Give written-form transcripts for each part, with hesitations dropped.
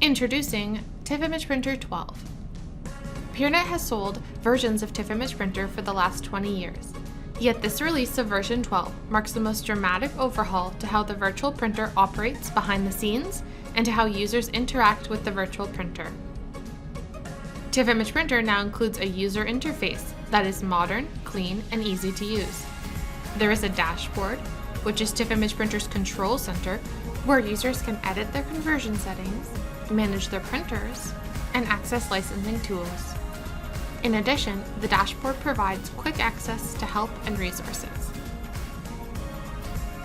Introducing TIFF Image Printer 12. Peernet has sold versions of TIFF Image Printer for the last 20 years. Yet this release of version 12 marks the most dramatic overhaul to how the virtual printer operates behind the scenes and to how users interact with the virtual printer. TIFF Image Printer now includes a user interface that is modern, clean, and easy to use. There is a dashboard, which is TIFF Image Printer's control center, where users can edit their conversion settings, manage their printers, and access licensing tools. In addition, the dashboard provides quick access to help and resources.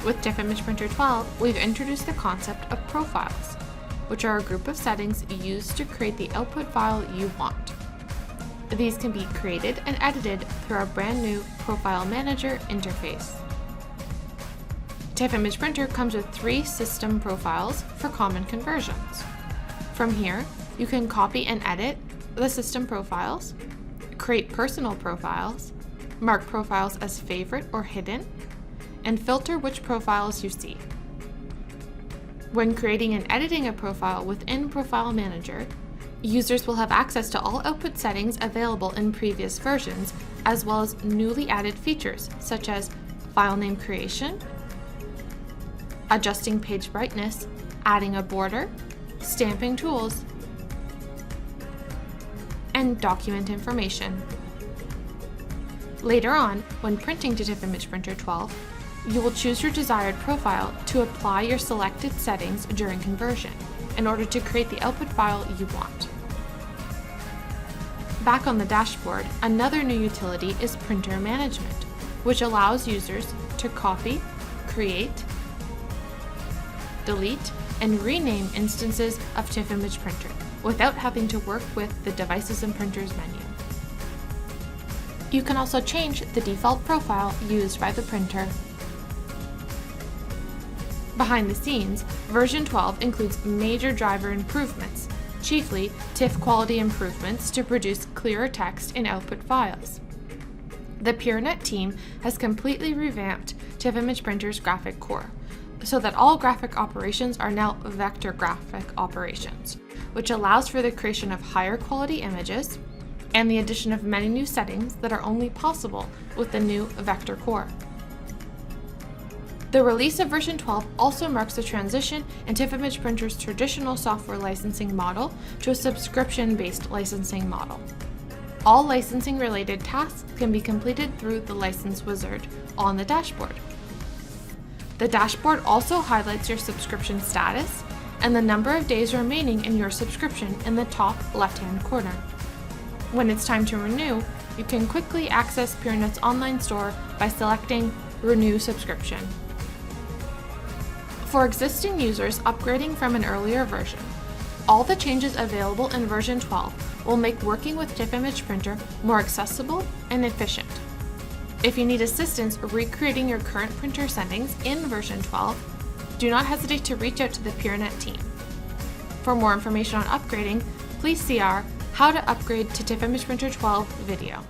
With TIFF Image Printer 12, we've introduced the concept of profiles, which are a group of settings used to create the output file you want. These can be created and edited through our brand new Profile Manager interface. TIFF Image Printer comes with 3 system profiles for common conversions. From here, you can copy and edit the system profiles, create personal profiles, mark profiles as favorite or hidden, and filter which profiles you see. When creating and editing a profile within Profile Manager, users will have access to all output settings available in previous versions, as well as newly added features such as file name creation, adjusting page brightness, adding a border, stamping tools, and document information. Later on, when printing to TIFF Image Printer 12, you will choose your desired profile to apply your selected settings during conversion in order to create the output file you want. Back on the dashboard, another new utility is printer management, which allows users to copy, create, delete, and rename instances of TIFF Image Printer without having to work with the Devices and Printers menu. You can also change the default profile used by the printer. Behind the scenes, version 12 includes major driver improvements, chiefly TIFF quality improvements to produce clearer text in output files. The Peernet team has completely revamped TIFF Image Printer's graphic core, so that all graphic operations are now vector graphic operations, which allows for the creation of higher quality images and the addition of many new settings that are only possible with the new vector core. The release of version 12 also marks a transition in TIFF Image Printer's traditional software licensing model to a subscription-based licensing model. All licensing-related tasks can be completed through the license wizard on the dashboard. The dashboard also highlights your subscription status and the number of days remaining in your subscription in the top left-hand corner. When it's time to renew, you can quickly access Peernet's online store by selecting Renew Subscription. For existing users upgrading from an earlier version, all the changes available in version 12 will make working with TIFF Image Printer more accessible and efficient. If you need assistance recreating your current printer settings in version 12, do not hesitate to reach out to the Peernet team. For more information on upgrading, please see our How to Upgrade to TIFF Image Printer 12 video.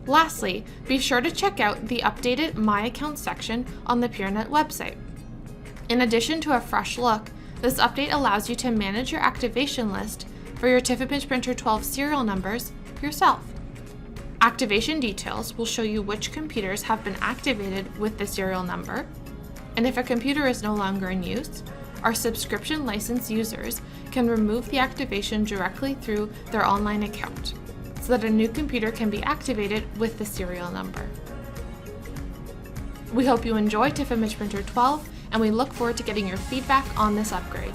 Lastly, be sure to check out the updated My Account section on the Peernet website. In addition to a fresh look, this update allows you to manage your activation list for your TIFF Image Printer 12 serial numbers yourself. Activation details will show you which computers have been activated with the serial number, and if a computer is no longer in use, our subscription license users can remove the activation directly through their online account, so that a new computer can be activated with the serial number. We hope you enjoy TIFF Image Printer 12, and we look forward to getting your feedback on this upgrade.